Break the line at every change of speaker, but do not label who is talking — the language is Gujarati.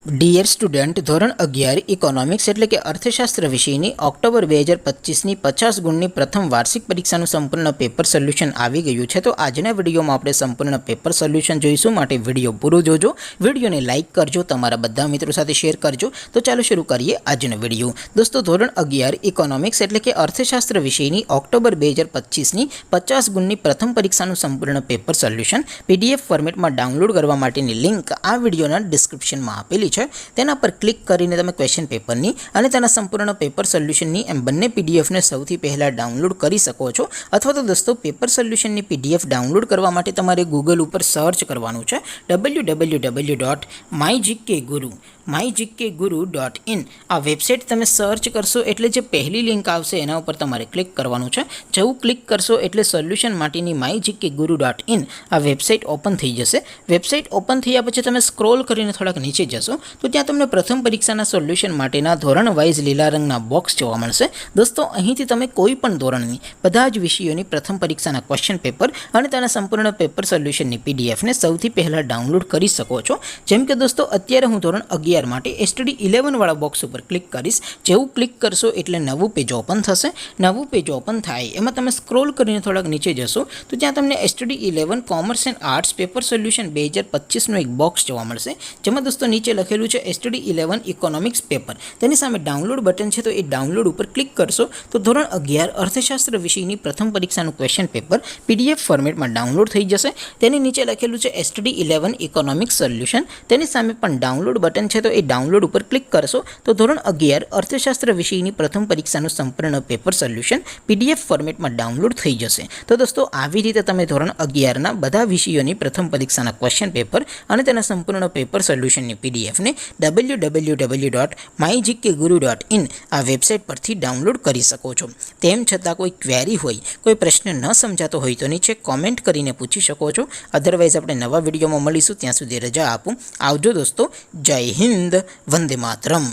ડિયર સ્ટુડન્ટ, ધોરણ 11 ઇકોનોમિક્સ એટલે કે અર્થશાસ્ત્ર વિષયની ઓક્ટોબર 2025ની 50 ગુણની પ્રથમ વાર્ષિક પરીક્ષાનું સંપૂર્ણ પેપર સોલ્યુશન આવી ગયું છે. તો આજના વિડીયોમાં આપણે સંપૂર્ણ પેપર સોલ્યુશન જોઈશું, માટે વિડીયો પૂરો જોજો. વિડીયોને લાઇક કરજો, તમારા બધા મિત્રો સાથે શેર કરજો. તો ચાલો શરૂ કરીએ આજનો વિડીયો. દોસ્તો, ધોરણ 11 ઇકોનોમિક્સ એટલે કે અર્થશાસ્ત્ર વિષયની ઓક્ટોબર 2025ની 50 ગુણની પ્રથમ પરીક્ષાનું સંપૂર્ણ પેપર સોલ્યુશન PDF ફોર્મેટમાં ડાઉનલોડ કરવા માટેની લિંક આ વિડીયોના ડિસ્ક્રિપ્શનમાં આપેલી છે. તેના પર ક્લિક કરીને તમે ક્વેશ્ચન પેપરની અને તેના સંપૂર્ણ પેપર સોલ્યુશનની એમ બંને પીડીએફને સૌથી પહેલાં ડાઉનલોડ કરી શકો છો. અથવા તો દોસ્તો, પેપર સોલ્યુશનની PDF ડાઉનલોડ કરવા માટે તમારે ગૂગલ ઉપર સર્ચ કરવાનું છે www.mygkguru.in. આ વેબસાઇટ તમે સર્ચ કરશો એટલે જે પહેલી લિંક આવશે એના ઉપર તમારે ક્લિક કરવાનું છે. જેવું ક્લિક કરશો એટલે સોલ્યુશન માટેની mygkguru.in આ વેબસાઇટ ઓપન થઈ જશે. વેબસાઇટ ઓપન થયા પછી તમે સ્ક્રોલ કરીને થોડાક નીચે જશો તો ત્યાં તમને પ્રથમ પરીક્ષાના સોલ્યુશન માટેના ધોરણ વાઇઝ લીલા રંગના બોક્સ જોવા મળશે. દોસ્તો, અહીંથી તમે કોઈ પણ ધોરણની બધા જ વિષયોની પ્રથમ પરીક્ષાના ક્વેશ્ચન પેપર અને તેના સંપૂર્ણ પેપર સોલ્યુશનની PDFને સૌથી પહેલાં ડાઉનલોડ કરી શકો છો. જેમ કે દોસ્તો, અત્યારે હું ધોરણ 11 માટે STD 11 વાળા બોક્સ ઉપર ક્લિક કરીશ. જેવું ક્લિક કરશો એટલે નવું પેજ ઓપન થશે. નવું પેજ ઓપન થાય એમાં તમે સ્ક્રોલ કરીને થોડાક નીચે જશો તો ત્યાં તમને STD 11 commerce and arts paper solution 2025નું એક બોક્સ જોવા મળશે. જેમાં દોસ્તો નીચે લખેલું છે STD 11 ઇકોનોમિક્સ પેપર. તેની સામે ડાઉનલોડ બટન છે, તો એ ડાઉનલોડ ઉપર ક્લિક કરશો તો ધોરણ 11 અર્થશાસ્ત્ર વિષયની પ્રથમ પરીક્ષાનું ક્વેશ્ચન પેપર PDF ફોર્મેટમાં ડાઉનલોડ થઈ જશે. તેની નીચે લખેલું છે STD 11 ઇકોનોમિક્સ સોલ્યુશન. તેની સામે પણ ડાઉનલોડ બટન છે, તો એ ડાઉનલોડ ઉપર ક્લિક કરશો તો ધોરણ 11 અર્થશાસ્ત્ર વિષયની પ્રથમ પરીક્ષાનું સંપૂર્ણ પેપર સોલ્યુશન PDF ફોર્મેટમાં ડાઉનલોડ થઈ જશે. તો દોસ્તો, આવી રીતે તમે ધોરણ 11ના બધા વિષયોની પ્રથમ પરીક્ષાના ક્વેશ્ચન પેપર અને તેના સંપૂર્ણ પેપર સોલ્યુશનની PDFને www.mygkguru.in આ વેબસાઇટ પરથી ડાઉનલોડ કરી શકો છો. તેમ છતાં કોઈ ક્વેરી હોય, કોઈ પ્રશ્ન ન સમજાતો હોય તો નીચે કોમેન્ટ કરીને પૂછી શકો છો. અધરવાઇઝ આપણે નવા વિડીયોમાં મળીશું. ત્યાં સુધી રજા આપું. આવજો દોસ્તો. જય હિન્દ. વંદે માતરમ.